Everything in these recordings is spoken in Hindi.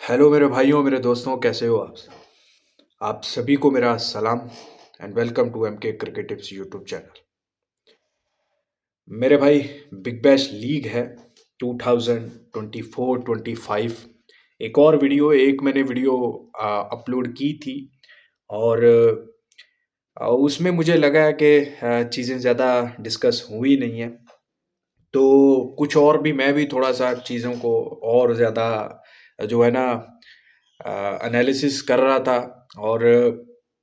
हेलो मेरे भाइयों, मेरे दोस्तों, कैसे हो आप सभी को मेरा सलाम एंड वेलकम टू एम के क्रिकेट टिप्स यूट्यूब चैनल। मेरे भाई, बिग बैश लीग है 2024-25। एक और वीडियो, एक मैंने वीडियो अपलोड की थी और उसमें मुझे लगा कि चीज़ें ज़्यादा डिस्कस हुई नहीं है, तो कुछ और भी मैं भी थोड़ा सा चीज़ों को और ज़्यादा जो है ना एनालिसिस कर रहा था और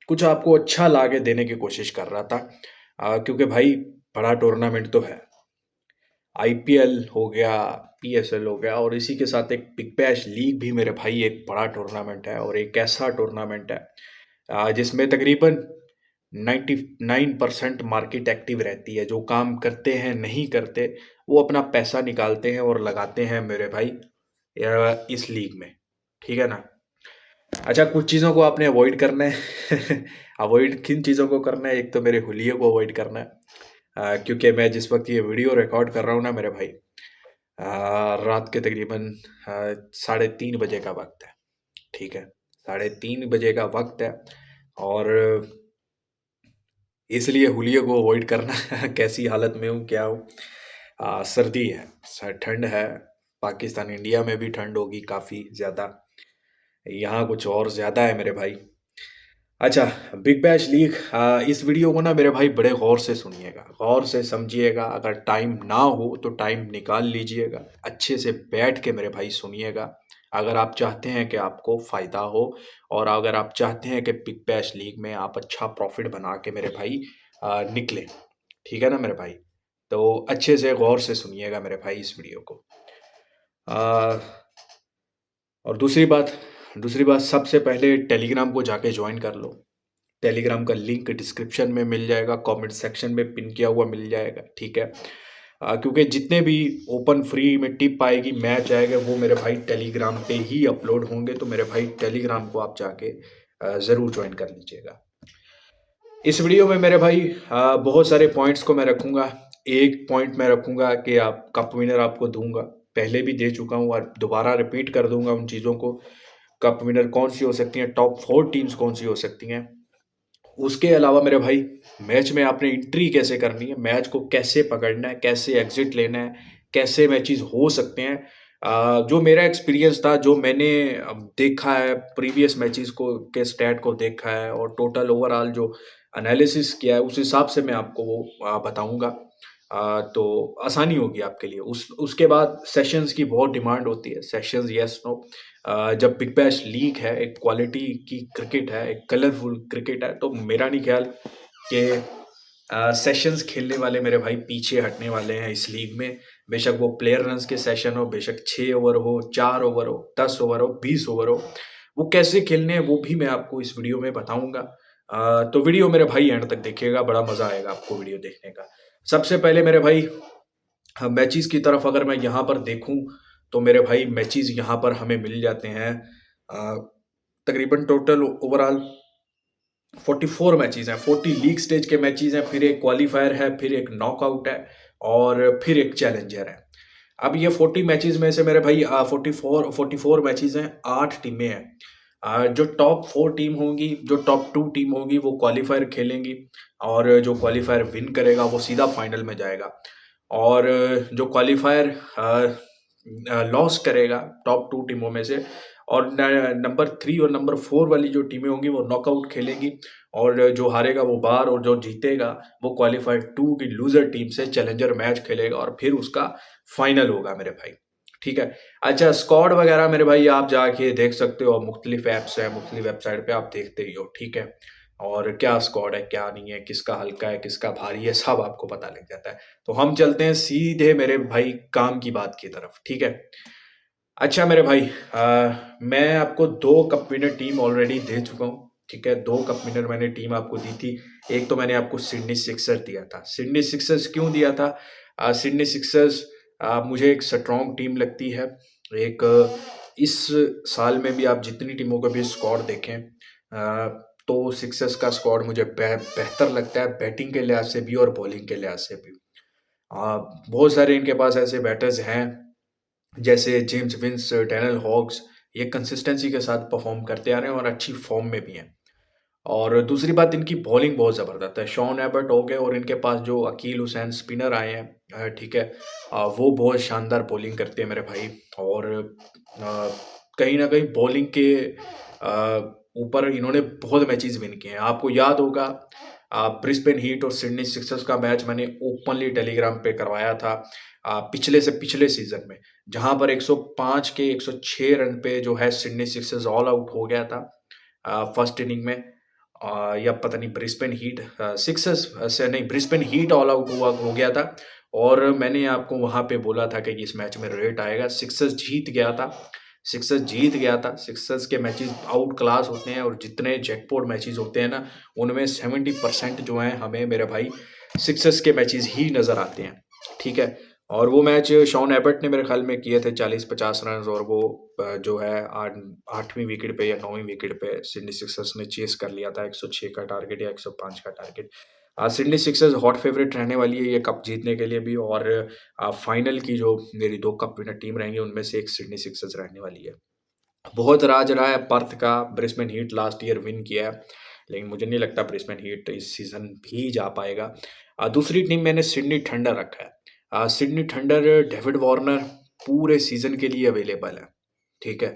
कुछ आपको अच्छा ला के देने की कोशिश कर रहा था, क्योंकि भाई बड़ा टूर्नामेंट तो है। आईपीएल हो गया, पीएसएल हो गया और इसी के साथ एक बिग बैश लीग भी मेरे भाई एक बड़ा टूर्नामेंट है और एक ऐसा टूर्नामेंट है जिसमें तकरीबन 99% मार्केट एक्टिव रहती है। जो काम करते हैं नहीं करते, वो अपना पैसा निकालते हैं और लगाते हैं मेरे भाई इस लीग में। ठीक है ना। अच्छा, कुछ चीज़ों को आपने अवॉइड करना है। अवॉइड किन चीज़ों को करना है? एक तो मेरे हुलिये को अवॉइड करना है, क्योंकि मैं जिस वक्त ये वीडियो रिकॉर्ड कर रहा हूँ ना मेरे भाई, रात के तकरीबन 3:30 बजे का वक्त है। ठीक है, 3:30 बजे का वक्त है और इसलिए हुलिये को अवॉइड करना है। कैसी हालत में हूँ, क्या हूँ, सर्दी है, ठंड है। पाकिस्तान इंडिया में भी ठंड होगी काफ़ी ज़्यादा, यहाँ कुछ और ज़्यादा है मेरे भाई। अच्छा, बिग बैश लीग, इस वीडियो को ना मेरे भाई बड़े गौर से सुनिएगा, गौर से समझिएगा। अगर टाइम ना हो तो टाइम निकाल लीजिएगा, अच्छे से बैठ के मेरे भाई सुनिएगा। अगर आप चाहते हैं कि आपको फ़ायदा हो और अगर आप चाहते हैं कि बिग बैश लीग में आप अच्छा प्रॉफिट बना के मेरे भाई निकलें, ठीक है ना मेरे भाई? तो अच्छे से गौर से सुनिएगा मेरे भाई इस वीडियो को। आ, और दूसरी बात सबसे पहले टेलीग्राम को जाके ज्वाइन कर लो। टेलीग्राम का लिंक डिस्क्रिप्शन में मिल जाएगा, कमेंट सेक्शन में पिन किया हुआ मिल जाएगा। ठीक है, क्योंकि जितने भी ओपन फ्री में टिप आएगी, मैच आएगा, वो मेरे भाई टेलीग्राम पे ही अपलोड होंगे। तो मेरे भाई टेलीग्राम को आप जाके ज़रूर ज्वाइन कर लीजिएगा। इस वीडियो में मेरे भाई बहुत सारे पॉइंट्स को मैं रखूंगा। एक पॉइंट मैं रखूंगा कि आप कप विनर आपको दूंगा, पहले भी दे चुका हूँ और दोबारा रिपीट कर दूंगा उन चीज़ों को। कप विनर कौन सी हो सकती हैं, टॉप 4 टीम्स कौन सी हो सकती हैं। उसके अलावा मेरे भाई, मैच में आपने एंट्री कैसे करनी है, मैच को कैसे पकड़ना है, कैसे एग्जिट लेना है, कैसे मैचेस हो सकते हैं। जो मेरा एक्सपीरियंस था, जो मैंने देखा है, प्रीवियस मैचेस को के स्टैट को देखा है और टोटल ओवरऑल जो एनालिसिस किया है, उस हिसाब से मैं आपको वो बताऊंगा। तो आसानी होगी आपके लिए। उसके बाद सेशंस की बहुत डिमांड होती है, सेशंस यस नो। जब बिग बैश लीग है, एक क्वालिटी की क्रिकेट है, एक कलरफुल क्रिकेट है, तो मेरा नहीं ख्याल कि सेशंस खेलने वाले मेरे भाई पीछे हटने वाले हैं इस लीग में। बेशक वो प्लेयर रन्स के सेशन हो, बेशक 6 ओवर हो, 4 ओवर हो, 10 ओवर हो, 20 ओवर हो, वो कैसे खेलने हैं वो भी मैं आपको इस वीडियो में बताऊंगा। तो वीडियो मेरे भाई एंड तक देखिएगा, बड़ा मजा आएगा आपको वीडियो देखने का। सबसे पहले मेरे भाई, मैचेस की तरफ अगर मैं यहाँ पर देखूं, तो मेरे भाई मैचेस यहाँ पर हमें मिल जाते हैं। अ, तकरीबन टोटल ओवरऑल 44 मैचेस हैं, 40 लीग स्टेज के मैचेस हैं, फिर एक क्वालिफायर है, फिर एक नॉकआउट है और फिर एक चैलेंजर है। अब ये 40 मैचेस में से मेरे भाई 44 मैचेस हैं, 8 टीमें हैं। जो टॉप 4 टीम होंगी, जो टॉप 2 टीम होगी, वो क्वालिफायर खेलेंगी और जो क्वालिफायर विन करेगा वो सीधा फाइनल में जाएगा। और जो क्वालिफायर लॉस करेगा टॉप 2 टीमों में से, और नंबर 3 और नंबर 4 वाली जो टीमें होंगी वो नॉकआउट खेलेंगी और जो हारेगा वो बाहर और जो जीतेगा वो क्वालिफायर 2 की लूजर टीम से चैलेंजर मैच खेलेगा और फिर उसका फाइनल होगा मेरे भाई। ठीक है। अच्छा, स्क्वाड वगैरह मेरे भाई आप जाके देख सकते हो, मुख्तलिफ ऐप्स है, मुख्तलिफ वेबसाइट पे आप देखते ही हो। ठीक है, और क्या स्क्वाड है, क्या नहीं है, किसका हल्का है, किसका भारी है, सब आपको पता लग जाता है। तो हम चलते हैं सीधे मेरे भाई काम की बात की तरफ। ठीक है। अच्छा मेरे भाई, मैं आपको 2 कप विनर टीम ऑलरेडी दे चुका हूँ। ठीक है, 2 कप विनर मैंने टीम आपको दी थी। एक तो मैंने आपको सिडनी सिक्सर दिया था। सिडनी सिक्सर्स क्यों दिया था? सिडनी सिक्सर्स मुझे एक स्ट्रॉन्ग टीम लगती है। एक इस साल में भी आप जितनी टीमों का भी स्क्वाड देखें, तो सिक्सर्स का स्क्वाड मुझे बेहतर लगता है, बैटिंग के लिहाज से भी और बॉलिंग के लिहाज से भी। बहुत सारे इनके पास ऐसे बैटर्स हैं, जैसे जेम्स विंस, डैनियल हॉग्स, ये कंसिस्टेंसी के साथ परफॉर्म करते आ रहे हैं और अच्छी फॉर्म में भी हैं। और दूसरी बात, इनकी बॉलिंग बहुत ज़बरदस्त है। शॉन एबर्ट हो गए और इनके पास जो अकील हुसैन स्पिनर आए हैं, ठीक है, वो बहुत शानदार बॉलिंग करते हैं मेरे भाई। और कहीं ना कहीं बॉलिंग के ऊपर इन्होंने बहुत मैचेस विन किए हैं। आपको याद होगा ब्रिस्बेन हीट और सिडनी सिक्सर्स का मैच मैंने ओपनली टेलीग्राम पे करवाया था पिछले से पिछले सीजन में, जहां पर 105 के 106 रन पे जो है सिडनी सिक्सर्स ऑल आउट हो गया था फर्स्ट इनिंग में। या पता नहीं ब्रिस्बेन हीट सिक्सर्स से नहीं, ब्रिस्बेन हीट ऑल आउट हुआ हो गया था। और मैंने आपको वहां पे बोला था कि इस मैच में रेट आएगा। सिक्सर्स जीत गया था, सिक्सर्स जीत गया था। सिक्सर्स के मैचेस आउट क्लास होते हैं और जितने जैकपॉट मैचेस होते हैं ना, उनमें 70% जो है हमें मेरे भाई सिक्सर्स के मैचेस ही नज़र आते हैं, ठीक है। और वो मैच शॉन एबर्ट ने मेरे ख्याल में किए थे 40-50 रन, और वो जो है 8वीं विकेट पे या 9वीं विकेट पे सिडनी सिक्सर्स ने चेस कर लिया था 106 का टारगेट या 105 का target. Sydney Sixers hot favourite रहने वाली है ये कप जीतने के लिए भी। और फाइनल की जो मेरी 2 कप विनर टीम रहेंगी उनमें से एक सिडनी सिक्सर्स रहने वाली है। बहुत राज रहा है पर्थ का। Brisbane heat last year win किया है, लेकिन मुझे नहीं लगता ब्रिस्बेन हीट इस सीजन भी जा पाएगा। दूसरी टीम मैंने सिडनी थंडर रखा है। सिडनी थंडर, डेविड वार्नर पूरे सीजन के लिए अवेलेबल है, ठीक है,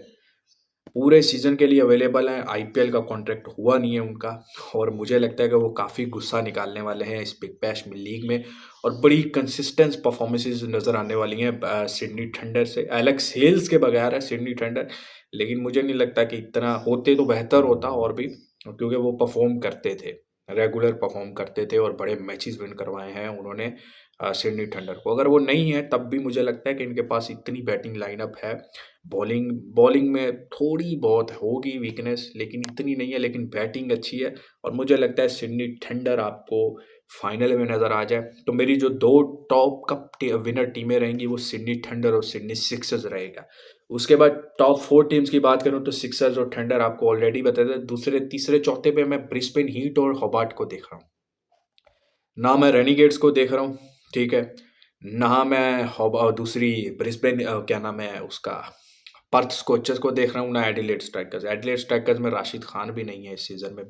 पूरे सीजन के लिए अवेलेबल है। आईपीएल का कॉन्ट्रैक्ट हुआ नहीं है उनका, और मुझे लगता है कि वो काफ़ी गुस्सा निकालने वाले हैं इस बिग बैश लीग में। और बड़ी कंसिस्टेंट परफॉर्मेंसेस नज़र आने वाली हैं सिडनी थंडर से। एलेक्स हेल्स के बगैर है सिडनी थंडर, लेकिन मुझे नहीं लगता कि इतना होते तो बेहतर होता और भी, क्योंकि वो परफॉर्म करते थे, रेगुलर परफॉर्म करते थे और बड़े मैचेस विन करवाए हैं उन्होंने सिडनी थंडर को। अगर वो नहीं है तब भी मुझे लगता है कि इनके पास इतनी बैटिंग लाइनअप है। बॉलिंग बॉलिंग में थोड़ी बहुत होगी वीकनेस, लेकिन इतनी नहीं है, लेकिन बैटिंग अच्छी है। और मुझे लगता है सिडनी थंडर आपको फाइनल में नज़र आ जाए। तो मेरी जो 2 टॉप कप विनर टीमें रहेंगी वो सिडनी थंडर और सिडनी सिक्सर्स रहेगा। उसके बाद टॉप 4 टीम्स की बात करूं तो सिक्सर्स और थंडर आपको ऑलरेडी बता दिया। दूसरे तीसरे चौथे पे मैं ब्रिस्बेन हीट और होबार्ट को देख रहा हूँ, ना मैं रेनिगेट्स को देख रहा हूँ, ठीक है, ना मैं दूसरी ब्रिस्बेन क्या नाम है उसका, पर्थ स्कोचर्स को देख रहा हूँ, ना एडिलेड स्ट्राइकर्स। एडिलेड स्ट्राइकर्स में राशिद खान भी नहीं है इस सीज़न में।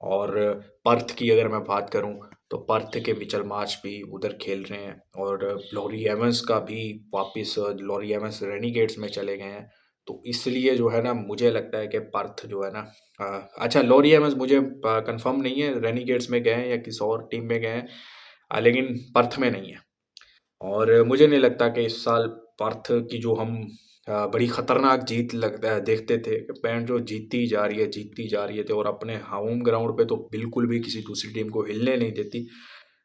और पर्थ की अगर मैं बात करूँ तो पर्थ के मिचेल मार्श भी उधर खेल रहे हैं, और लॉरी एवंस का भी वापस, लॉरी एवंस रेनिगेट्स में चले गए हैं। तो इसलिए जो है ना, मुझे लगता है कि पर्थ जो है ना, अच्छा लॉरी एवंस मुझे कंफर्म नहीं है रेनिगेट्स में गए हैं या किसी और टीम में गए हैं, लेकिन पर्थ में नहीं है। और मुझे नहीं लगता कि इस साल पर्थ की जो हम बड़ी खतरनाक जीत देखते थे कि पैंट जो जीतती जा रही है, जीतती जा रही है, तो और अपने होम ग्राउंड पे तो बिल्कुल भी किसी दूसरी टीम को हिलने नहीं देती।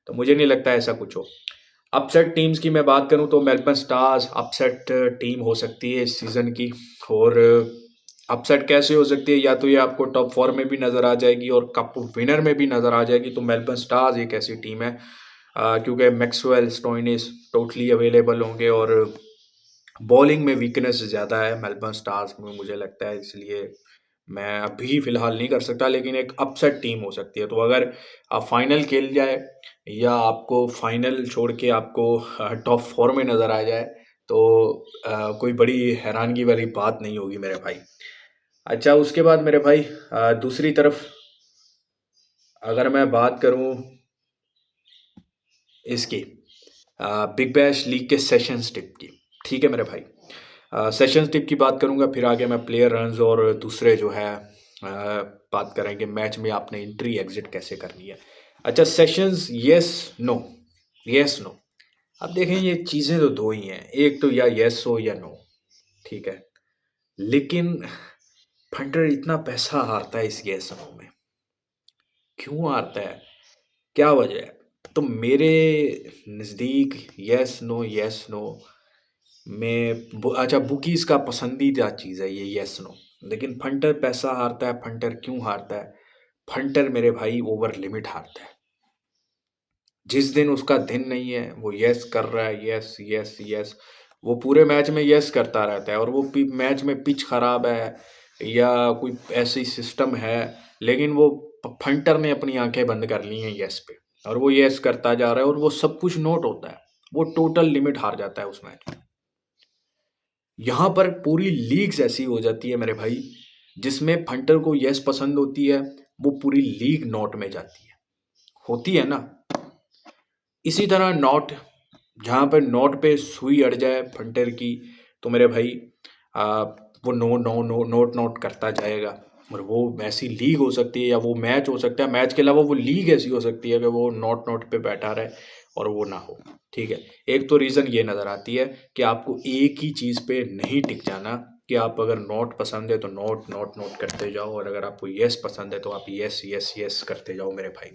तो मुझे नहीं लगता ऐसा कुछ हो। अपसेट टीम्स की मैं बात करूं तो मेलबर्न स्टार्स अपसेट टीम हो सकती है इस सीज़न की। और अपसेट कैसे हो सकती है, या तो ये आपको टॉप 4 में भी नज़र आ जाएगी और कप विनर में भी नज़र आ जाएगी। तो मेलबर्न स्टार्स एक ऐसी टीम है, क्योंकि मैक्सवेल स्टोइनिस टोटली अवेलेबल होंगे, और बॉलिंग में वीकनेस ज़्यादा है मेलबर्न स्टार्स में मुझे लगता है, इसलिए मैं अभी फ़िलहाल नहीं कर सकता, लेकिन एक अपसेट टीम हो सकती है। तो अगर फाइनल खेल जाए या आपको फाइनल छोड़ के आपको टॉप 4 में नज़र आ जाए, तो कोई बड़ी हैरानगी वाली बात नहीं होगी मेरे भाई। अच्छा, उसके बाद मेरे भाई दूसरी तरफ अगर मैं बात करूं इसकी बिग बैश लीग के सेशंस टिप की, ठीक है मेरे भाई, सेशंस टिप की बात करूंगा, फिर आगे मैं प्लेयर रन्स और दूसरे जो है बात करेंगे मैच में आपने एंट्री एग्जिट कैसे करनी है। अच्छा, sessions yes no, yes no. अब देखें ये चीज़ें तो दो ही हैं, एक तो या यस हो या नो, ठीक है, लेकिन फंटर इतना पैसा हारता है इस यस नो में, क्यों हारता है, क्या वजह है? तो मेरे नज़दीक यस नो में अच्छा बुकीज़ का पसंदीदा चीज़ है ये यस नो। लेकिन फंटर पैसा हारता है। फंटर क्यों हारता है? फंटर मेरे भाई ओवर लिमिट हारता है। जिस दिन उसका दिन नहीं है वो यस कर रहा है, यस यस यस, वो पूरे मैच में यस करता रहता है। और वो मैच में पिच खराब है या कोई ऐसी सिस्टम है, लेकिन वो फंटर ने अपनी आंखें बंद कर ली हैं यस पे, और वो यस करता जा रहा है और वो सब कुछ नोट होता है। वो टोटल लिमिट हार जाता है उस मैच में। यहाँ पर पूरी लीग्स ऐसी हो जाती है मेरे भाई, जिसमें फंटर को यस पसंद होती है, वो पूरी लीग नॉट में जाती है, होती है ना। इसी तरह नॉट, जहाँ पर नॉट पे सुई अड़ जाए फंटर की, तो मेरे भाई आ, वो no no no note note करता जाएगा। और वो ऐसी लीग हो सकती है या वो मैच हो सकता है, मैच के अलावा वो लीग ऐसी हो सकती है कि वो नॉट नॉट पे बैठा रहे और वो ना हो। ठीक है, एक तो रीज़न ये नज़र आती है कि आपको एक ही चीज़ पे नहीं टिक जाना, कि आप अगर नोट पसंद है तो नोट नोट नोट करते जाओ, और अगर आपको यस पसंद है तो आप यस यस यस करते जाओ मेरे भाई।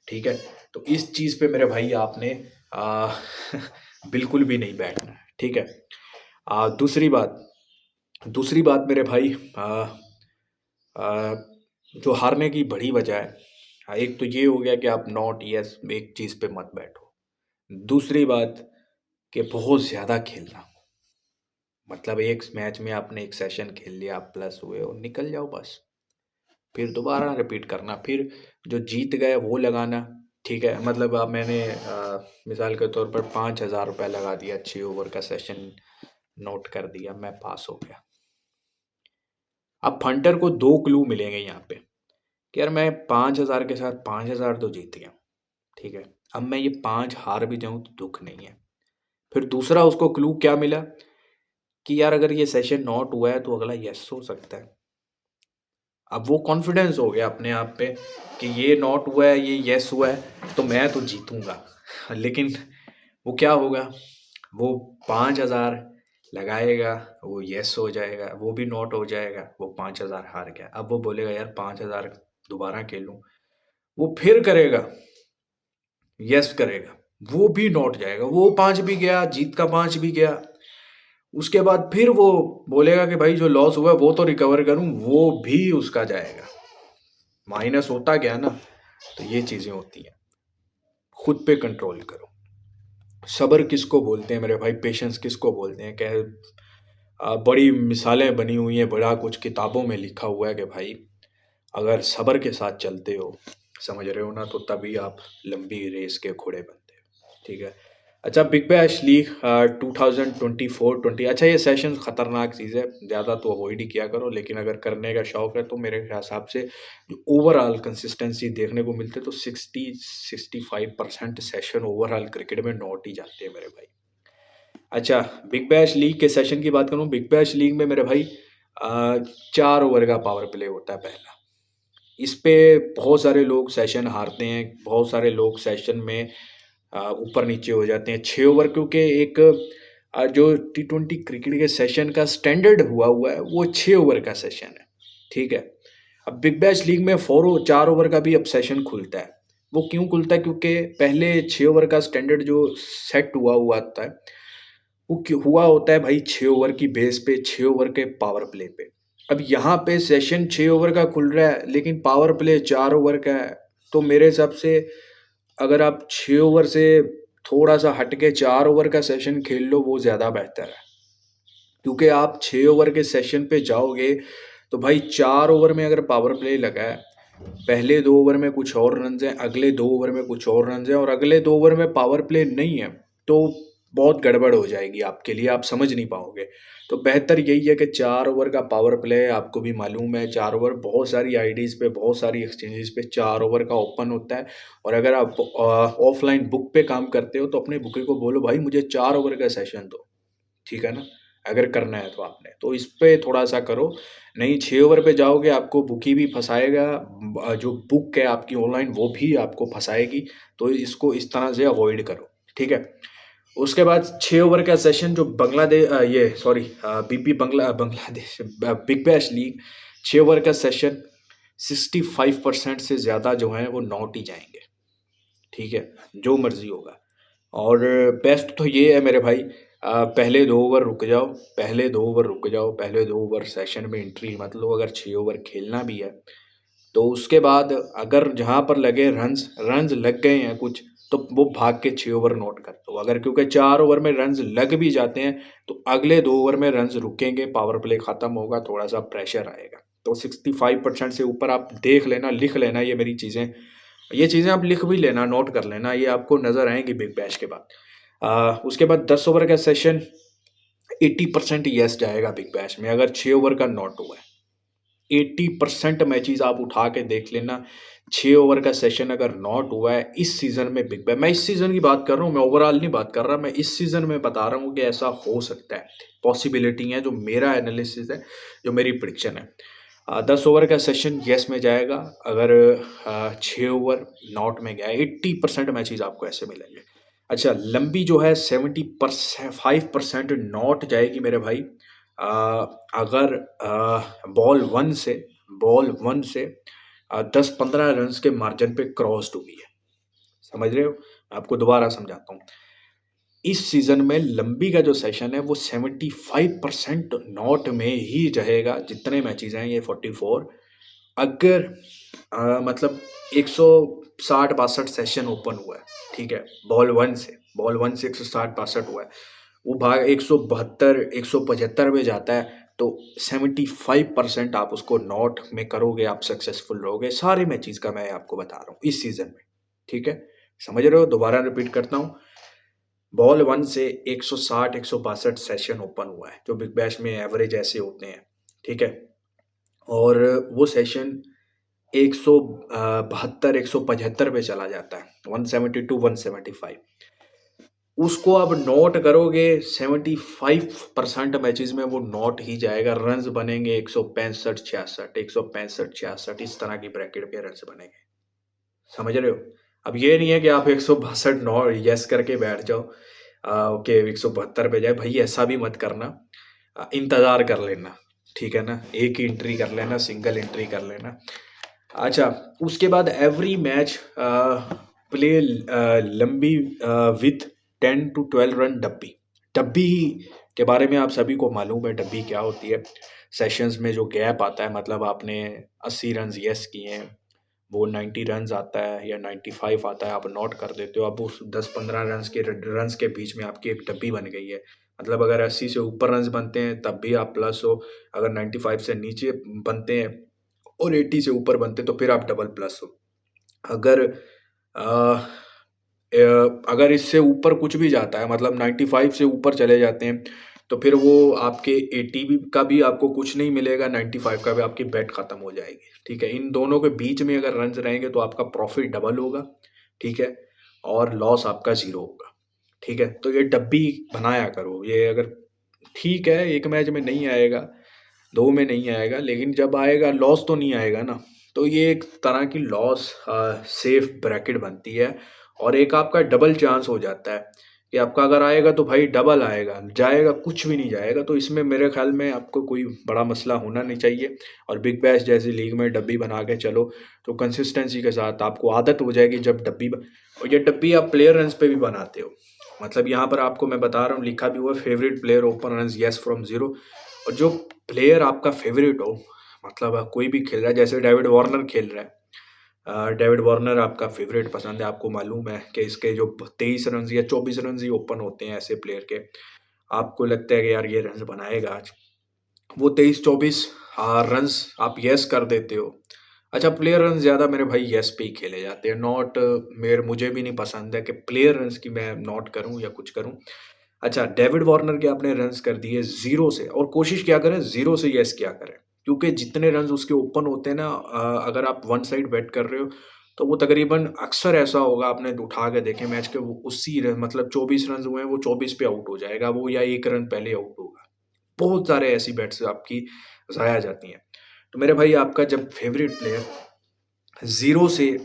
ठीक है, तो इस चीज़ पे मेरे भाई आपने आ, बिल्कुल भी नहीं बैठना है। ठीक है, दूसरी बात मेरे भाई, आ, जो हारने की बड़ी वजह है, एक तो ये हो गया कि आप नॉट यस एक चीज़ पे मत बैठो। दूसरी बात कि बहुत ज़्यादा खेलना, मतलब एक मैच में आपने एक सेशन खेल लिया, आप प्लस हुए और निकल जाओ बस, फिर दोबारा रिपीट करना, फिर जो जीत गए वो लगाना। ठीक है, मतलब अब मैंने मिसाल के तौर पर 5,000 रुपये लगा दिया, 6 ओवर का सेशन नोट कर दिया, मैं पास हो गया। अब फंटर को दो क्लू मिलेंगे यहाँ पे कि यार मैं 5,000 के साथ 5,000 तो जीत गया। ठीक है, अब मैं ये 5 हार भी जाऊँ तो दुख नहीं है। फिर दूसरा उसको क्लू क्या मिला कि यार अगर ये सेशन नॉट हुआ है तो अगला यस हो सकता है। अब वो कॉन्फिडेंस हो गया अपने आप पे कि ये नॉट हुआ है, ये यस हुआ है, तो मैं तो जीतूंगा। लेकिन वो क्या होगा, वो 5,000 लगाएगा, वो यस हो जाएगा, वो भी नॉट हो जाएगा, वो 5,000 हार गया। अब वो बोलेगा यार 5,000 दोबारा खेलूं, वो फिर करेगा, यस करेगा, वो भी नॉट जाएगा, वो 5 भी गया, जीत का 5 भी गया। उसके बाद फिर वो बोलेगा कि भाई जो लॉस हुआ है वो तो रिकवर करूं, वो भी उसका जाएगा, माइनस होता गया ना। तो ये चीज़ें होती हैं, खुद पे कंट्रोल करो। सब्र किसको बोलते हैं मेरे भाई, पेशेंस किसको बोलते हैं, क्या बड़ी मिसालें बनी हुई हैं, बड़ा कुछ किताबों में लिखा हुआ है कि भाई अगर सब्र के साथ चलते हो, समझ रहे हो ना, तो तभी आप लंबी रेस के घोड़े बनते हो। ठीक है, अच्छा बिग बैश लीग 2024-20, अच्छा ये सेशन ख़तरनाक चीज़ है, ज़्यादा तो अवॉइड ही किया करो, लेकिन अगर करने का शौक़ है तो मेरे हिसाब से जो ओवरऑल कंसिस्टेंसी देखने को मिलते तो 60-65% सेशन ओवरऑल क्रिकेट में नॉट ही जाते हैं मेरे भाई। अच्छा, बिग बैश लीग के सेशन की बात करूँ, बिग बैश लीग में मेरे भाई 4 ओवर का पावर प्ले होता है पहला। इस पे बहुत सारे लोग सेशन हारते हैं, बहुत सारे लोग सेशन में ऊपर नीचे हो जाते हैं। 6 ओवर, क्योंकि एक जो T20 क्रिकेट के सेशन का स्टैंडर्ड हुआ है वो 6 ओवर का सेशन है। ठीक है, अब बिग बैश लीग में 4 ओवर का भी अब सेशन खुलता है। वो क्यों खुलता है, क्योंकि पहले 6 ओवर का स्टैंडर्ड जो सेट हुआ हुआ था, वो क्यों हुआ होता है भाई, 6 ओवर की बेस पे, 6 ओवर के पावर प्ले पे। अब यहाँ पे सेशन 6 ओवर का खुल रहा है लेकिन पावर प्ले 4 ओवर का है, तो मेरे हिसाब से अगर आप 6 ओवर से थोड़ा सा हट के 4 ओवर का सेशन खेल लो, वो ज़्यादा बेहतर है। क्योंकि आप 6 ओवर के सेशन पे जाओगे तो भाई 4 ओवर में अगर पावर प्ले लगा है, पहले 2 ओवर में कुछ और रन हैं, अगले 2 ओवर में कुछ और रन हैं, और अगले 2 ओवर में पावर प्ले नहीं है, तो बहुत गड़बड़ हो जाएगी आपके लिए, आप समझ नहीं पाओगे। तो बेहतर यही है कि 4 ओवर का पावर प्ले, आपको भी मालूम है 4 ओवर बहुत सारी आईडीज़ पे, बहुत सारी एक्सचेंजेस पे 4 ओवर का ओपन होता है। और अगर आप ऑफलाइन बुक पे काम करते हो तो अपने बुके को बोलो भाई मुझे 4 ओवर का सेशन दो, ठीक है ना, अगर करना है तो आपने, तो इस पे थोड़ा-सा करो, नहीं 6 ओवर पे जाओगे आपको बुकी भी फँसाएगा, जो बुक है आपकी ऑनलाइन वो भी आपको फँसाएगी, तो इसको इस तरह से अवॉइड करो, ठीक है? उसके बाद 6 ओवर का सेशन जो ये sorry BP Bangladesh big bash league 6 over का सेशन 65% से ज़्यादा जो है वो नॉट ही जाएँगे, ठीक है? जो मर्ज़ी होगा। और बेस्ट तो ये है मेरे भाई, पहले 2 ओवर रुक जाओ, पहले 2 ओवर सेशन में एंट्री मत लो, अगर 6 ओवर खेलना भी है तो उसके बाद अगर जहाँ पर लगे रन्स रन्स लग गए हैं कुछ, तो वो भाग के 6 ओवर नोट कर दो, अगर क्योंकि 4 ओवर में रन्स लग भी जाते हैं तो अगले 2 ओवर में रन्स रुकेंगे, पावर प्ले ख़त्म होगा, थोड़ा सा प्रेशर आएगा। तो 65% से ऊपर आप देख लेना, लिख लेना, ये चीज़ें आप लिख भी लेना, नोट कर लेना, ये आपको नज़र आएंगी बिग बैश के बाद। उसके बाद 10 ओवर का सेशन 80% यस जाएगा बिग बैश में अगर 6 ओवर का नॉट हुआ है। 80% मैचेस आप उठा के देख लेना, 6 ओवर का सेशन अगर नॉट हुआ है इस सीजन में बिग बैश, मैं इस सीजन की बात कर रहा हूँ, मैं ओवरऑल नहीं बात कर रहा, मैं इस सीजन में बता रहा हूँ कि ऐसा हो सकता है, पॉसिबिलिटी है, जो मेरा एनालिसिस है, जो मेरी प्रिडिक्शन है। 10 ओवर का सेशन यस में जाएगा, अगर 6 ओवर नॉट में गया, 80% मैचेस आपको ऐसे मिलेंगे। अच्छा, लंबी जो है 75% नॉट जाएगी मेरे भाई, अगर बॉल 1 से 10-15 रन के मार्जिन पे क्रॉस्ड हुई है। समझ रहे हो? आपको दोबारा समझाता हूँ। इस सीजन में लंबी का जो सेशन है वो 75% नॉट में ही रहेगा, जितने मैचेस हैं ये 44। अगर मतलब 160-62 सेशन ओपन हुआ है, ठीक है, बॉल 1 से 160-62 हुआ है, वो भाग 172-175 में जाता है, तो 75% आप उसको नॉट में करोगे, आप सक्सेसफुल रहोगे। सारे मैचेस का मैं आपको बता रहा हूँ इस सीजन में, ठीक है, समझ रहे हो? दोबारा रिपीट करता हूँ, बॉल 1 से 160-162 सेशन ओपन हुआ है, जो बिग बैश में एवरेज ऐसे होते हैं, ठीक है, और वो सेशन 172-175 पे चला जाता है, 172-175, उसको आप नोट करोगे, 75% मैचेस में वो नोट ही जाएगा, रन्स बनेंगे 165-66, 165-66, इस तरह की ब्रैकेट पे रन्स बनेंगे। समझ रहे हो? अब ये नहीं है कि आप 162 नौ यस करके बैठ जाओ कि 172 पे जाए, भाई ऐसा भी मत करना, इंतज़ार कर लेना, ठीक है ना, एक ही एंट्री कर लेना, सिंगल एंट्री कर लेना। अच्छा, उसके बाद एवरी मैच प्ले लंबी विथ 10 to 12 रन डब्बी। डब्बी के बारे में आप सभी को मालूम है, डब्बी क्या होती है। सेशंस में जो गैप आता है, मतलब आपने 80 रन यस किए हैं, वो 90 रन आता है या 95 आता है, आप नोट कर देते हो, अब उस 10-15 रन के बीच में आपकी एक डब्बी बन गई है। मतलब अगर 80 से ऊपर रन बनते हैं तब भी आप प्लस हो, अगर 95 से नीचे बनते हैं और 80 से ऊपर बनते तो फिर आप डबल प्लस हो। अगर अगर इससे ऊपर कुछ भी जाता है, मतलब 95 से ऊपर चले जाते हैं, तो फिर वो आपके 80 का भी आपको कुछ नहीं मिलेगा, 95 का भी, आपकी बेट खत्म हो जाएगी, ठीक है। इन दोनों के बीच में अगर रन रहेंगे तो आपका प्रॉफिट डबल होगा, ठीक है, और लॉस आपका 0 होगा, ठीक है। तो ये डब्बी बनाया करो, ये अगर ठीक है, एक मैच में नहीं आएगा, 2 में नहीं आएगा, लेकिन जब आएगा लॉस तो नहीं आएगा ना। तो ये एक तरह की लॉस सेफ ब्रैकेट बनती है, और एक आपका डबल चांस हो जाता है कि आपका अगर आएगा तो भाई डबल आएगा, जाएगा कुछ भी नहीं जाएगा। तो इसमें मेरे ख्याल में आपको कोई बड़ा मसला होना नहीं चाहिए, और बिग बैश जैसी लीग में डब्बी बना के चलो, तो कंसिस्टेंसी के साथ आपको आदत हो जाएगी जब और ये डब्बी आप प्लेयर रन्स पे भी बनाते हो। मतलब यहाँ पर आपको मैं बता रहा हूँ, लिखा भी हुआ favourite player open runs yes from 0, और जो प्लेयर आपका फेवरेट हो, मतलब कोई भी खेल रहा है, जैसे डेविड वार्नर खेल रहा है, डेविड वार्नर आपका फेवरेट पसंद है, आपको मालूम है कि इसके जो 23 रन या 24 रन ही ओपन होते हैं ऐसे प्लेयर के, आपको लगता है कि यार ये रन बनाएगा आज, वो 23-24 रन आप यस कर देते हो। अच्छा, प्लेयर रन ज़्यादा मेरे भाई यस पे ही खेले जाते हैं, नॉट मुझे भी नहीं पसंद है कि प्लेयर रन्स की मैं नॉट करूं या कुछ करूं। अच्छा, डेविड वार्नर के आपने रन्स कर दिए 0 से, और कोशिश क्या करें 0 से यस क्या करें, क्योंकि जितने रन्स उसके ओपन होते हैं ना, अगर आप वन साइड बैट कर रहे हो तो वो तकरीबन अक्सर ऐसा होगा, आपने उठा के देखे मैच के, वो उसी मतलब 24 रन हुए हैं, वो 24 पे आउट हो जाएगा वो, या 1 रन पहले आउट होगा। बहुत सारे ऐसी बैट्स आपकी ज़ाया जाती हैं। तो मेरे भाई, आपका जब फेवरेट प्लेयर 0 से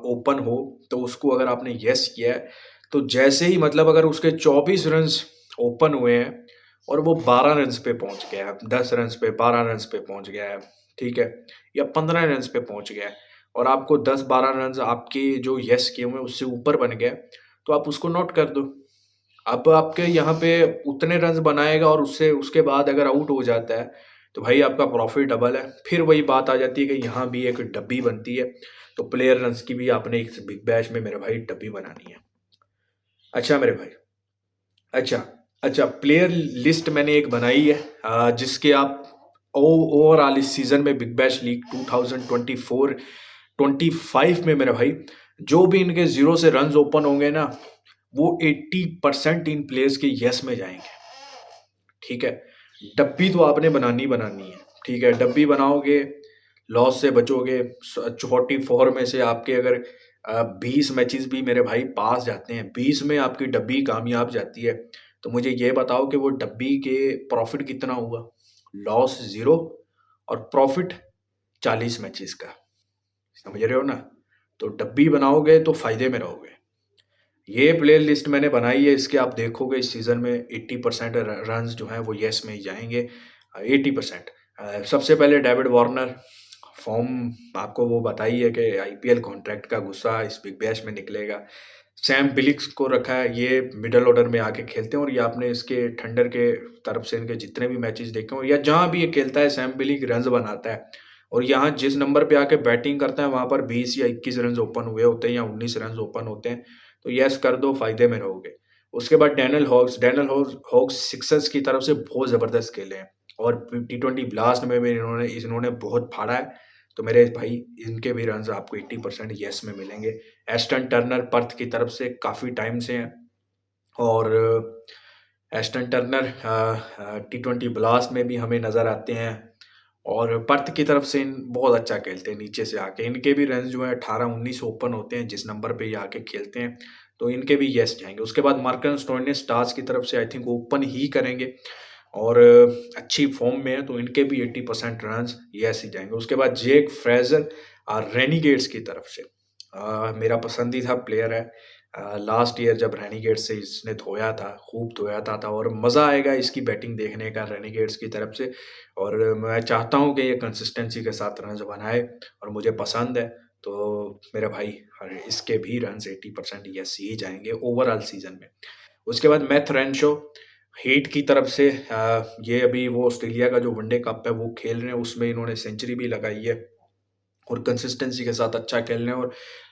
ओपन हो, तो उसको अगर आपने यस किया है, तो जैसे ही, मतलब अगर उसके 24 रन्स ओपन हुए हैं और वो 12 रन्स पे पहुंच गया है, 10 रन्स पे, 12 रन्स पे पहुंच गया है, ठीक है, या 15 रन्स पे पहुंच गया है, और आपको 10-12 रन्स आपके जो यस किए हुए हैं उससे ऊपर बन गए, तो आप उसको नोट कर दो। अब आपके यहाँ पे उतने रन्स बनाएगा, और उससे उसके बाद अगर आउट हो जाता है, तो भाई आपका प्रॉफिट डबल है। फिर वही बात आ जाती है कि यहाँ भी एक डब्बी बनती है, तो प्लेयर रन्स की भी आपने एक बिग बैश में मेरे भाई डब्बी बनानी है। अच्छा मेरे भाई, अच्छा अच्छा, प्लेयर लिस्ट मैंने एक बनाई है, जिसके आप ओवरऑल इस सीजन में बिग बैश लीग 2024-25 में मेरे भाई, जो भी इनके 0 से रन्स ओपन होंगे ना, वो 80% इन प्लेयर्स के यस में जाएंगे, ठीक है। डब्बी तो आपने बनानी बनानी है, ठीक है। डब्बी बनाओगे, लॉस से बचोगे। 44 में से आपके अगर 20 मैचेस भी मेरे भाई पास जाते हैं, 20 में आपकी डब्बी कामयाब जाती है, तो मुझे ये बताओ कि वो डब्बी के प्रॉफिट कितना हुआ? लॉस 0 और प्रॉफिट 40 मैचेस का। समझ रहे हो ना? तो डब्बी बनाओगे तो फायदे में रहोगे। ये प्ले लिस्ट मैंने बनाई है, इसके आप देखोगे इस सीज़न में 80% रन्स जो हैं वो येस में ही जाएंगे। 80%। सबसे पहले डेविड वार्नर, फॉर्म आपको वो बताई है कि आईपीएल कॉन्ट्रैक्ट का गुस्सा इस बिग बैश में निकलेगा। सैम बिलिक्स को रखा है, ये मिडल ऑर्डर में आके खेलते हैं, और ये आपने इसके थंडर के तरफ से इनके जितने भी मैचेस देखे हो या जहाँ भी ये खेलता है, सैम बिलिक रन्स बनाता है। और यहाँ जिस नंबर पे आके बैटिंग करता है वहाँ पर 20 या 21 रन ओपन हुए होते हैं या 19 रन ओपन होते हैं। तो यस कर दो, फायदे में रहोगे। उसके बाद डैनियल हॉक्स सिक्सर्स की तरफ से बहुत ज़बरदस्त खेले हैं, और T20 ब्लास्ट में भी इन्होंने बहुत फाड़ा है। तो मेरे भाई इनके भी रन्स आपको 80% यस में मिलेंगे। एस्टन टर्नर पर्थ की तरफ से काफ़ी टाइम से हैं, और एस्टन टर्नर T20 ब्लास्ट में भी हमें नज़र आते हैं, और पर्थ की तरफ से इन बहुत अच्छा खेलते हैं नीचे से आके। इनके भी रन जो है 18-19 ओपन होते हैं जिस नंबर पे ये आके खेलते हैं, तो इनके भी यस जाएंगे। उसके बाद मार्कस स्टोइनिस स्टार्स की तरफ से आई थिंक ओपन ही करेंगे, और अच्छी फॉर्म में है, तो इनके भी 80% रन यस ही जाएंगे। उसके बाद जेक फ्रेजर रेनिगेट्स की तरफ से मेरा पसंदीदा प्लेयर है। लास्ट ईयर जब रेनिगेट्स से इसने धोया था, खूब धोया था, और मज़ा आएगा इसकी बैटिंग देखने का रेनिगेट्स की तरफ से। और मैं चाहता हूँ कि ये कंसिस्टेंसी के साथ रन बनाए, और मुझे पसंद है। तो मेरा भाई इसके भी रन 80% यस ही जाएंगे ओवरऑल सीजन में। उसके बाद मैथ रेनशो हीट की तरफ से ये अभी वो ऑस्ट्रेलिया का जो वनडे कप है वो खेल रहे हैं, उसमें इन्होंने सेंचुरी भी लगाई है, और कंसिस्टेंसी के साथ अच्छा खेल रहे हैं। और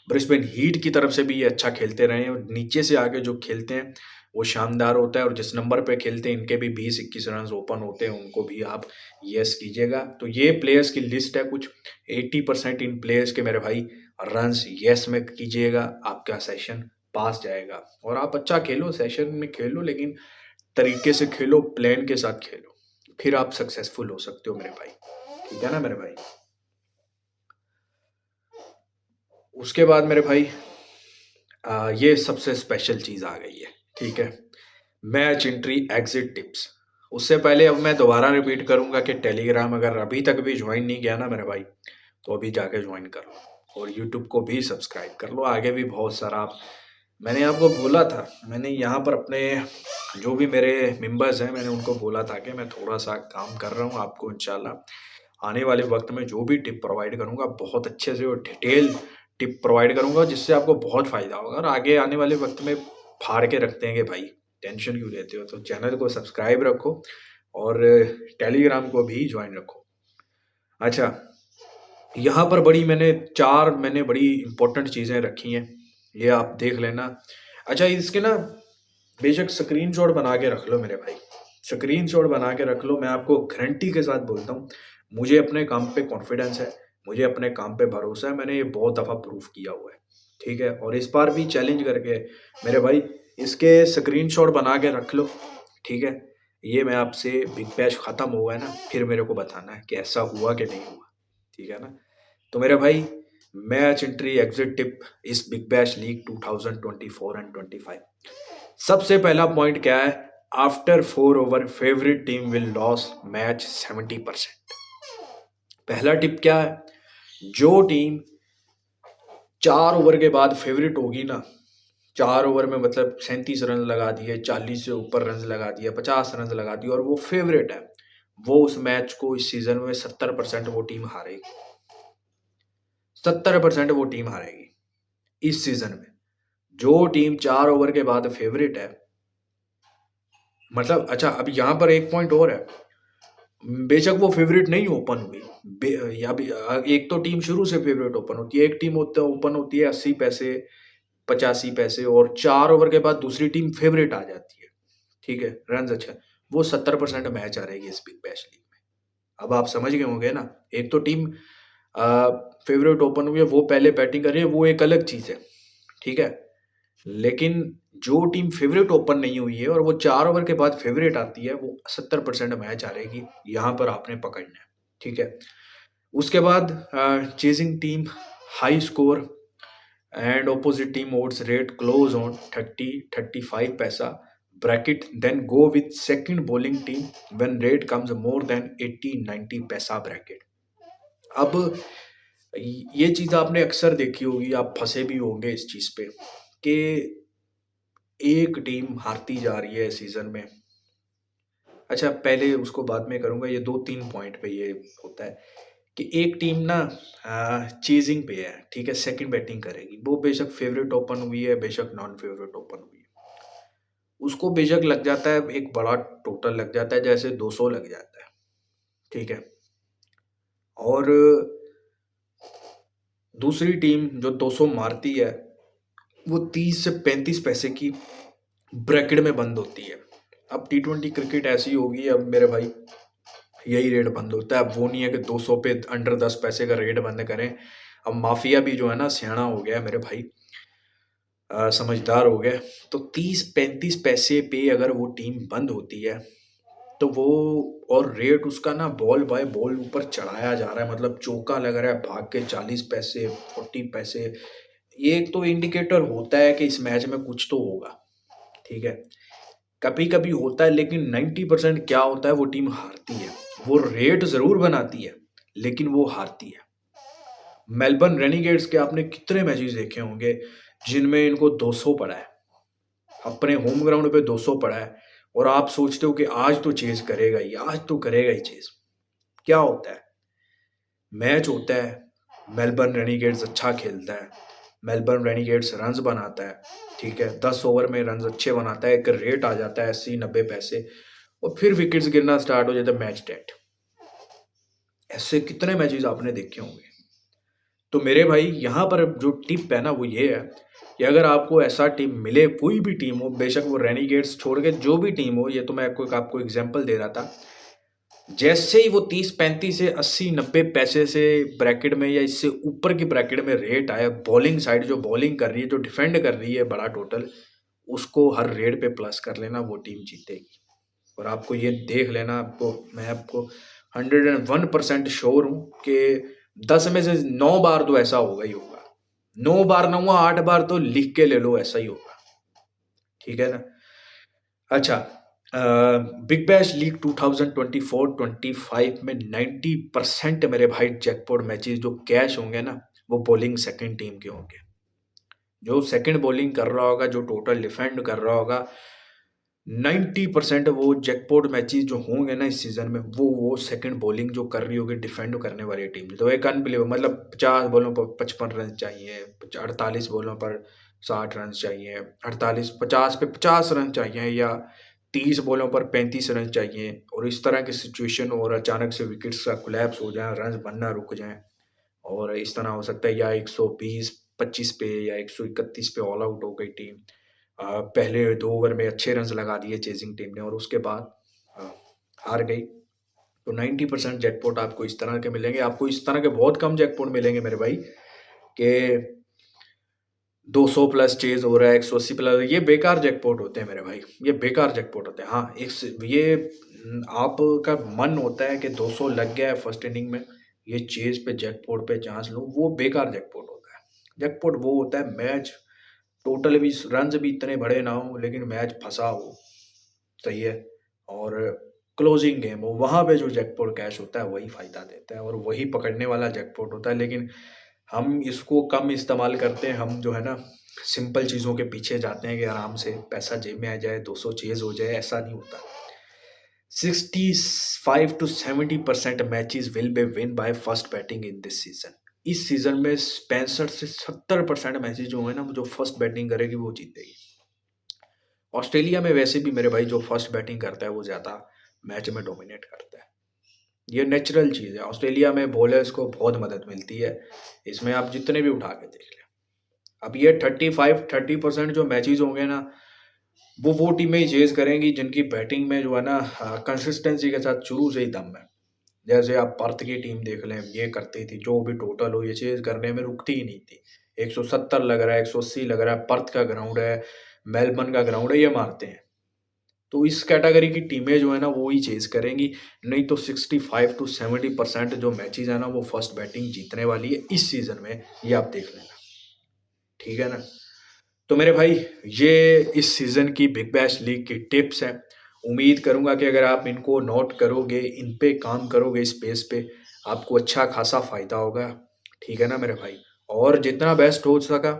ब्रिस्बेन हीट की तरफ से भी ये अच्छा खेलते रहे हैं, और नीचे से आगे जो खेलते हैं वो शानदार होता है। और जिस नंबर पे खेलते हैं इनके भी 20-21 रन ओपन होते हैं, उनको भी आप यस कीजिएगा। तो ये प्लेयर्स की लिस्ट है कुछ। 80% इन प्लेयर्स के मेरे भाई रन्स यस में कीजिएगा, आपका सेशन पास जाएगा। और आप अच्छा खेलो, सेशन में खेलो, लेकिन तरीके से खेलो, प्लान के साथ खेलो, फिर आप सक्सेसफुल हो सकते हो मेरे भाई। ठीक है ना मेरे भाई? उसके बाद मेरे भाई ये सबसे स्पेशल चीज़ आ गई है, ठीक है। Match entry exit tips. उससे पहले अब मैं दोबारा रिपीट करूंगा कि टेलीग्राम अगर अभी तक भी ज्वाइन नहीं किया ना मेरे भाई, तो अभी जाके ज्वाइन कर लो, और यूट्यूब को भी सब्सक्राइब कर लो। आगे भी बहुत सारा मैंने आपको बोला था, मैंने यहाँ पर अपने जो भी मेरे मेंबर्स हैं मैंने उनको बोला था कि मैं थोड़ा सा काम कर रहा हूँ, आपको इंशाल्लाह आने वाले वक्त में जो भी टिप प्रोवाइड करूँगा बहुत अच्छे से और डिटेल टिप प्रोवाइड करूँगा, जिससे आपको बहुत फ़ायदा होगा। और आगे आने वाले वक्त में फाड़ के रख देंगे भाई, टेंशन क्यों लेते हो? तो चैनल को सब्सक्राइब रखो, और टेलीग्राम को भी ज्वाइन रखो। अच्छा, यहाँ पर मैंने बड़ी इंपॉर्टेंट चीज़ें रखी हैं, ये आप देख लेना। अच्छा, इसके ना बेशक स्क्रीनशॉट बना के रख लो मेरे भाई, स्क्रीनशॉट बना के रख लो। मैं आपको गारंटी के साथ बोलता हूँ, मुझे अपने काम पे कॉन्फिडेंस है, मुझे अपने काम पे भरोसा है, मैंने ये बहुत दफ़ा प्रूफ किया हुआ है, ठीक है। और इस बार भी चैलेंज करके मेरे भाई इसके स्क्रीनशॉट बना के रख लो, ठीक है। ये मैं आपसे बिग बैश ख़त्म होगा ना, फिर मेरे को बताना है कि ऐसा हुआ कि नहीं हुआ, ठीक है ना। तो मेरे भाई मैच एंट्री एग्जिट टिप इस बिग बैश लीग 2024 एंड 25। सबसे पहला पॉइंट क्या है? After 4 over favourite team will loss match 70%। पहला टिप क्या है? जो टीम 4 ओवर के बाद फेवरेट होगी ना, 4 ओवर में मतलब 37 रन लगा दिए, 40 से ऊपर रन लगा दिए, 50 रन लगा दिए, और वो फेवरेट है, वो उस मैच को इस सीजन में 70% वो टीम हारेगी। 70% वो टीम हारेगी इस सीजन में। जो टीम 4 ओवर के बाद फेवरेट है, मतलब अच्छा अब यहाँ पर एक पॉइंट और है, बेशक वो फेवरेट नहीं ओपन हुई, या भी एक तो टीम शुरू से फेवरेट ओपन होती है, एक टीम ओपन होती है 80 पैसे 85 पैसे, और 4 ओवर के बाद दूसरी टीम फेवरेट आ जाती है, ठीक है, रन अच्छा, वो 70% मैच आ रहेगी इस बिग बैश लीग में। अब आप समझ गए होंगे ना, एक तो टीम फेवरेट ओपन हुई है, वो पहले बैटिंग कर रही है, वो एक अलग चीज़ है, ठीक है। लेकिन जो टीम फेवरेट ओपन नहीं हुई है और वो 4 ओवर के बाद फेवरेट आती है, वो 70% मैच हारेगी। यहाँ पर आपने पकड़ना है, ठीक है? उसके बाद chasing team high score and opposite team odds rate close on 30-35 पैसा bracket, then go with second bowling team when rate comes more than 80-90 पैसा bracket। अब ये चीज़ आपने अक्सर देखी होगी, आप फंसे भी होंगे इस चीज़ पे कि एक टीम हारती जा रही है सीजन में। अच्छा, पहले उसको बाद में करूंगा, ये 2-3 पॉइंट पे ये होता है कि एक टीम ना चेजिंग पे है, ठीक है, सेकंड बैटिंग करेगी, वो बेशक फेवरेट ओपन हुई है, बेशक नॉन फेवरेट ओपन हुई है, उसको बेशक लग जाता है एक बड़ा टोटल लग जाता है, जैसे 200 लग जाता है, ठीक है। और दूसरी टीम जो 200 मारती है वो 30 से 35 पैसे की ब्रैकेट में बंद होती है। अब T20 क्रिकेट ऐसी होगी, अब मेरे भाई यही रेट बंद होता है। अब वो नहीं है कि 200 पे अंडर 10 पैसे का रेट बंद करें। अब माफिया भी जो है ना सियाना हो गया मेरे भाई, समझदार हो गया। तो 30-35 पैसे पे अगर वो टीम बंद होती है तो वो, और रेट उसका ना बॉल बाय बॉल ऊपर चढ़ाया जा रहा है, मतलब चौका लग रहा है भाग के 40 पैसे 40 पैसे, ये एक तो इंडिकेटर होता है कि इस मैच में कुछ तो होगा, ठीक है। कभी कभी होता है, लेकिन 90% क्या होता है, वो टीम हारती है। वो रेट जरूर बनाती है लेकिन वो हारती है। मेलबर्न रेनिगेट्स के आपने कितने मैचेस देखे होंगे जिनमें इनको 200 पड़ा है, अपने होम ग्राउंड पे 200 पड़ा है, और आप सोचते हो कि आज तो चेज करेगा ही, आज तो करेगा ही चेज। क्या होता है, मैच होता है, मेलबर्न रेनिगेट्स अच्छा खेलता है, मेलबर्न रेनिगेट्स रन्स बनाता है, ठीक है, 10 ओवर में रन्स अच्छे बनाता है, एक रेट आ जाता है 80-90 पैसे, और फिर विकेट्स गिरना स्टार्ट हो जाता है, मैच डेड। ऐसे कितने मैचेस आपने देखे होंगे। तो मेरे भाई यहाँ पर जो टिप है ना वो ये है कि अगर आपको ऐसा टीम मिले, कोई भी टीम हो, बेशक वो रेनिगेट्स छोड़ के जो भी टीम हो, ये तो मैं आपको एग्जांपल दे रहा था, जैसे ही वो 30-35 से 80-90 पैसे से ब्रैकेट में या इससे ऊपर की ब्रैकेट में रेट आया, बॉलिंग साइड जो बॉलिंग कर रही है, जो डिफेंड कर रही है बड़ा टोटल, उसको हर रेट पे प्लस कर लेना, वो टीम जीतेगी। और आपको ये देख लेना, मैं आपको 101% श्योर हूँ कि 10 में से 9 बार तो ऐसा होगा ही होगा। 9 बार ना हुआ, 8 बार तो लिख के ले लो, ऐसा ही होगा, ठीक है ना। अच्छा, बिग बैश लीग 2024-25 में 90% मेरे भाई जैकपॉट मैचेस जो कैश होंगे ना, वो बॉलिंग सेकंड टीम के होंगे। जो सेकंड बॉलिंग कर रहा होगा, जो टोटल डिफेंड कर रहा होगा, 90% वो जैकपॉट मैचेस जो होंगे ना इस सीजन में, वो सेकंड बॉलिंग जो कर रही होगी, डिफेंड करने वाली टीम। तो एक अनबिलीवेबल, मतलब 50 बॉलों पर 55 रन चाहिए, 48 बॉलों पर 60 रन चाहिए, 50 पे 50 रन चाहिए, या 30 बॉलों पर 35 रन चाहिए, और इस तरह की सिचुएशन, और अचानक से विकेट्स का कोलैप्स हो जाए, रन बनना रुक जाए, और इस तरह हो सकता है या 120-25 पे या 131 पे ऑल आउट हो गई टीम, पहले 2 ओवर में अच्छे रन्स लगा दिए चेजिंग टीम ने, और उसके बाद हार गई। तो 90% जैकपॉट आपको इस तरह के मिलेंगे। आपको इस तरह के बहुत कम जैकपॉट मिलेंगे मेरे भाई कि 200 प्लस चेज हो रहा है, 180 प्लस, ये बेकार जैकपॉट होते हैं मेरे भाई, ये बेकार जैकपॉट होते हैं। हाँ, ये आपका मन होता है कि 200 लग गया है फर्स्ट इनिंग में, ये चेज पे जैकपॉट पे चांस लो, वो बेकार जैकपॉट होता है। जैकपॉट वो होता है मैच टोटल भी, रन्स भी इतने बड़े ना हो लेकिन मैच फंसा हो, सही है, और क्लोजिंग गेम हो, वहाँ पे जो जैकपॉट कैश होता है वही फायदा देता है, और वही पकड़ने वाला जैकपॉट होता है। लेकिन हम इसको कम इस्तेमाल करते हैं, हम जो है ना सिंपल चीज़ों के पीछे जाते हैं कि आराम से पैसा जेब में आ जाए, 200 चेज हो जाए, ऐसा नहीं होता। 65 to 70% matches will be win by first batting in this season. इस सीजन में 65 से 70% मैचेस जो है ना, जो फर्स्ट बैटिंग करेगी वो जीतेगी। ऑस्ट्रेलिया में वैसे भी मेरे भाई जो फर्स्ट बैटिंग करता है वो ज़्यादा मैच में डोमिनेट करता है, ये नेचुरल चीज़ है। ऑस्ट्रेलिया में बॉलर्स को बहुत मदद मिलती है, इसमें आप जितने भी उठा के देख लें। अब ये 35-30% जो मैचेस होंगे ना, वो टीमें ही चेज करेंगी जिनकी बैटिंग में जो है ना कंसिस्टेंसी के साथ शुरू से ही दम है। जैसे आप पर्थ की टीम देख लें, ये करती थी, जो भी टोटल हो ये चेज करने में रुकती ही नहीं थी। 170 लग रहा है, 180 लग रहा है, पर्थ का ग्राउंड है, मेलबर्न का ग्राउंड है, ये मारते हैं। तो इस कैटेगरी की टीमें जो है ना वो ही चेज करेंगी, नहीं तो 65 to 70% जो मैचेस है ना वो फर्स्ट बैटिंग जीतने वाली है इस सीजन में, ये आप देख लेना, ठीक है ना। तो मेरे भाई ये इस सीज़न की बिग बैश लीग की टिप्स हैं। उम्मीद करूंगा कि अगर आप इनको नोट करोगे, इन पे काम करोगे, इस पेस पे आपको अच्छा खासा फ़ायदा होगा, ठीक है ना मेरे भाई। और जितना बेस्ट हो सका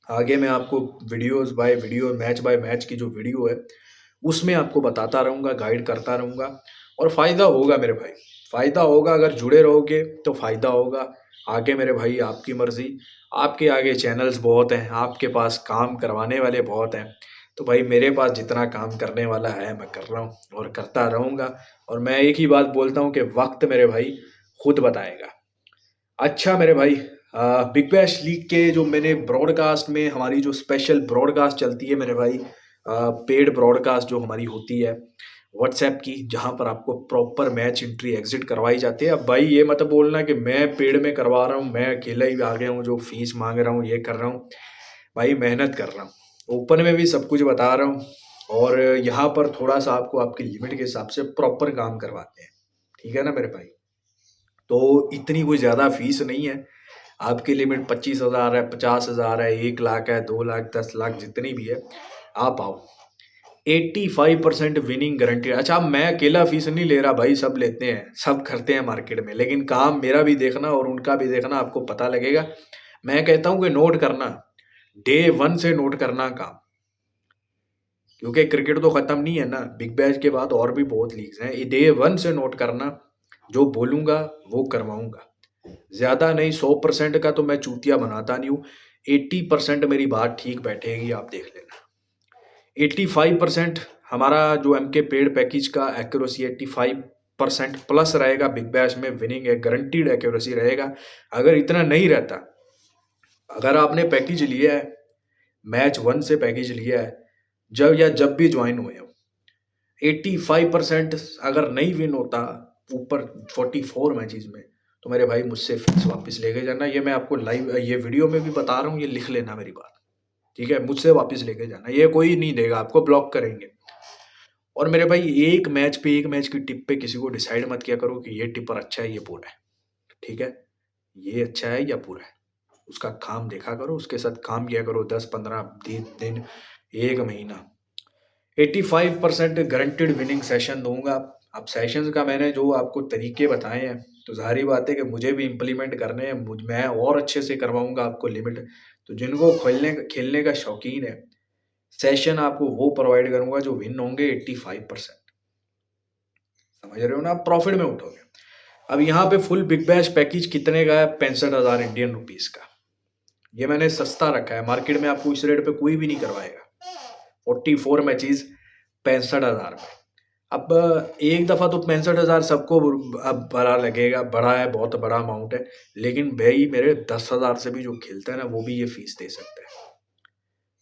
आगे मैं आपको videos bye video, match by match की जो वीडियो है उसमें आपको बताता रहूँगा, गाइड करता रहूँगा, और फ़ायदा होगा मेरे भाई, फ़ायदा होगा। अगर जुड़े रहोगे तो फ़ायदा होगा। आगे मेरे भाई आपकी मर्ज़ी, आपके आगे चैनल्स बहुत हैं, आपके पास काम करवाने वाले बहुत हैं। तो भाई मेरे पास जितना काम करने वाला है मैं कर रहा हूँ और करता रहूँगा। और मैं एक ही बात बोलता हूँ कि वक्त मेरे भाई खुद बताएगा। अच्छा मेरे भाई, बिग बैश लीग के जो मैंने ब्रॉडकास्ट में, हमारी जो स्पेशल ब्रॉडकास्ट चलती है मेरे भाई, पेड ब्रॉडकास्ट जो हमारी होती है व्हाट्सएप की, जहाँ पर आपको प्रॉपर मैच एंट्री एग्जिट करवाई जाती है। अब भाई ये मत बोलना कि मैं पेड में करवा रहा हूँ, मैं अकेला ही आ गया हूँ जो फीस मांग रहा हूँ, ये कर रहा हूँ। भाई मेहनत कर रहा हूँ, ओपन में भी सब कुछ बता रहा हूँ, और यहाँ पर थोड़ा सा आपको आपकी लिमिट के हिसाब से प्रॉपर काम करवाते हैं, ठीक है ना मेरे भाई। तो इतनी कोई ज़्यादा फीस नहीं है। आपकी लिमिट 25,000 है, 50,000 है, 1 लाख है, 2 लाख, 10 लाख, जितनी भी है आप आओ। 85% विनिंग गारंटी। अच्छा मैं अकेला फीस नहीं ले रहा भाई, सब लेते हैं, सब करते हैं मार्केट में, लेकिन काम मेरा भी देखना और उनका भी देखना, आपको पता लगेगा। मैं कहता हूँ कि नोट करना, डे 1 से नोट करना काम, क्योंकि क्रिकेट तो खत्म नहीं है ना, बिग बैश के बाद और भी बहुत लीग्स हैं। डे 1 से नोट करना, जो बोलूंगा वो करवाऊंगा। ज्यादा नहीं, 100% का तो मैं चूतिया बनाता नहीं हूँ। 80% मेरी बात ठीक बैठेगी, आप देख लेना। 85% हमारा जो एम के पेड पैकेज का एक्यूरेसी 85% प्लस रहेगा। बिग बैश में विनिंग है, गारंटीड एक्यूरेसी रहेगा। अगर इतना नहीं रहता, अगर आपने पैकेज लिया है, मैच 1 से पैकेज लिया है, जब भी ज्वाइन हुए हो, 85% अगर नहीं विन होता ऊपर 44 मैचेस में, तो मेरे भाई मुझसे फिक्स वापस लेके जाना। ये मैं आपको लाइव ये वीडियो में भी बता रहा हूँ, ये लिख लेना मेरी बात, ठीक है। मुझसे वापस लेके जाना, ये कोई नहीं देगा आपको, ब्लॉक करेंगे। और मेरे भाई एक मैच पे, एक मैच की टिप पे किसी को डिसाइड मत किया करो कि ये टिपर अच्छा है, ये पूरा है, ठीक है। ये अच्छा है या पूरा है, उसका काम देखा करो, उसके साथ काम किया करो 10-15 दिन, 1 महीना। 85% गारंटेड विनिंग सेशन दूंगा। अब सेशंस का मैंने जो आपको तरीके बताए हैं, तो जाहिर बात है कि मुझे भी इम्प्लीमेंट करने हैं, मैं और अच्छे से करवाऊंगा आपको लिमिट। तो जिनको खेलने का शौकीन है, सेशन आपको वो प्रोवाइड करूंगा जो विन होंगे 85%। समझ रहे हो ना, आप प्रॉफिट में उठोगे। अब यहाँ पे फुल बिग बैश पैकेज कितने का है? 65,000 इंडियन रुपीज का। ये मैंने सस्ता रखा है, मार्केट में आपको इस रेट पे कोई भी नहीं करवाएगा। 44 मैचेस 65,000 में। अब एक दफ़ा तो 65,000 सबको अब बड़ा लगेगा, बड़ा है, बहुत बड़ा अमाउंट है। लेकिन भाई मेरे 10,000 से भी जो खेलता है ना, वो भी ये फीस दे सकता है।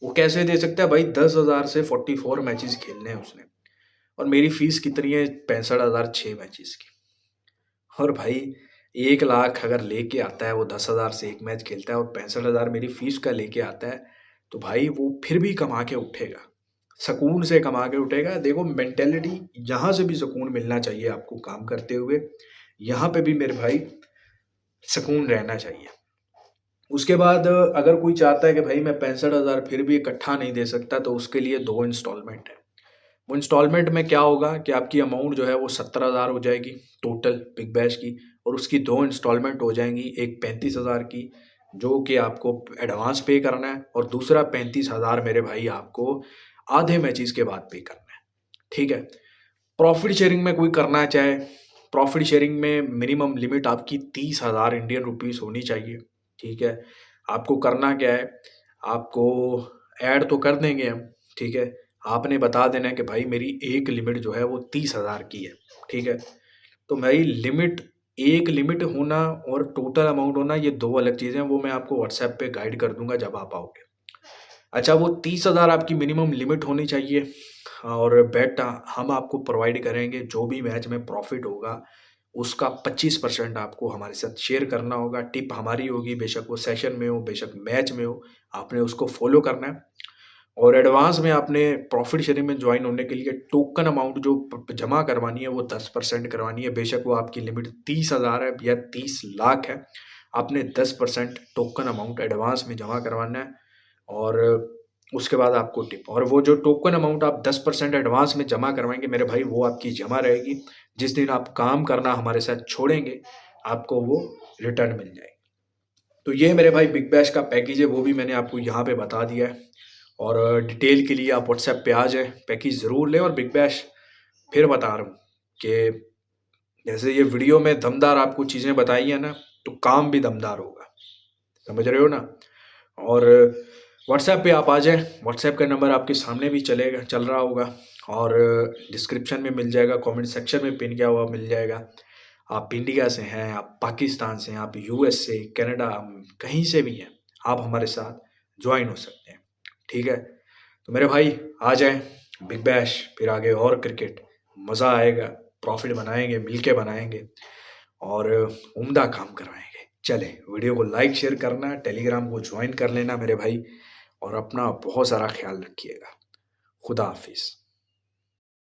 वो कैसे दे सकता है भाई? 10,000 से 44 मैचेस खेलने हैं उसने, और मेरी फीस कितनी है? 65,000 6 मैचेस की। और भाई 1 लाख अगर लेके आता है वो, 10,000 से एक मैच खेलता है और 65,000 मेरी फीस का लेके आता है, तो भाई वो फिर भी कमा के उठेगा, सुकून से कमा के उठेगा। देखो मेंटेलिटी, यहाँ से भी सुकून मिलना चाहिए आपको काम करते हुए, यहाँ पे भी मेरे भाई सुकून रहना चाहिए। उसके बाद अगर कोई चाहता है कि भाई मैं 65,000 फिर भी इकट्ठा नहीं दे सकता, तो उसके लिए 2 इंस्टॉलमेंट है। वो इंस्टॉलमेंट में क्या होगा कि आपकी अमाउंट जो है वो 17,000 हो जाएगी टोटल बिग बैश की, और उसकी 2 इंस्टॉलमेंट हो जाएंगी, एक 35,000 की जो कि आपको एडवांस पे करना है, और दूसरा 35,000 मेरे भाई आपको आधे मैचेस के बाद पे करना है, ठीक है। प्रॉफिट शेयरिंग में कोई करना चाहे, प्रॉफिट शेयरिंग में मिनिमम लिमिट आपकी 30,000 इंडियन रुपीस होनी चाहिए, ठीक है। आपको करना क्या है, आपको ऐड तो कर देंगे हम, ठीक है। आपने बता देना है कि भाई मेरी एक लिमिट जो है वो 30,000 की है, ठीक है। तो मेरी लिमिट, एक लिमिट होना और टोटल अमाउंट होना, ये 2 अलग चीज़ें हैं। वो मैं आपको व्हाट्सएप पे गाइड कर दूंगा जब आप आओगे। अच्छा, वो 30,000 आपकी मिनिमम लिमिट होनी चाहिए, और बेट हम आपको प्रोवाइड करेंगे। जो भी मैच में प्रॉफिट होगा उसका 25% आपको हमारे साथ शेयर करना होगा। टिप हमारी होगी, बेशक वो सेशन में हो, बेशक मैच में हो, आपने उसको फॉलो करना है। और एडवांस में आपने प्रॉफिट शेयरिंग में ज्वाइन होने के लिए टोकन अमाउंट जो जमा करवानी है वो 10% करवानी है। बेशक वो आपकी लिमिट 30,000 है या 30 लाख है, आपने 10% टोकन अमाउंट एडवांस में जमा करवाना है और उसके बाद आपको टिप। और वो जो टोकन अमाउंट आप 10% एडवांस में जमा करवाएंगे मेरे भाई, वो आपकी जमा रहेगी। जिस दिन आप काम करना हमारे साथ छोड़ेंगे आपको वो रिटर्न मिल जाएगी। तो ये मेरे भाई बिग बैश का पैकेज है, वो भी मैंने आपको यहाँ पे बता दिया है। और डिटेल के लिए आप व्हाट्सएप पे आ जाए, पैकेज ज़रूर लें। और बिग बैश फिर बता रहा हूँ कि जैसे ये वीडियो में दमदार आपको चीज़ें बताई है ना, तो काम भी दमदार होगा, समझ रहे हो ना। और व्हाट्सएप पे आप आ जाए, व्हाट्सएप का नंबर आपके सामने भी चल रहा होगा और डिस्क्रिप्शन में मिल जाएगा, कमेंट सेक्शन में पिन किया हुआ मिल जाएगा। आप इंडिया से हैं, आप पाकिस्तान से हैं, आप यूएस से, कनाडा, कहीं से भी हैं, आप हमारे साथ ज्वाइन हो सकते हैं, ठीक है। तो मेरे भाई आ जाएं बिग बैश, फिर आगे और क्रिकेट, मज़ा आएगा, प्रॉफिट बनाएंगे, मिलके बनाएंगे और उम्दा काम करवाएंगे। चले, वीडियो को लाइक शेयर करना, टेलीग्राम को ज्वाइन कर लेना मेरे भाई, और अपना बहुत सारा ख्याल रखिएगा। खुदा हाफिज़।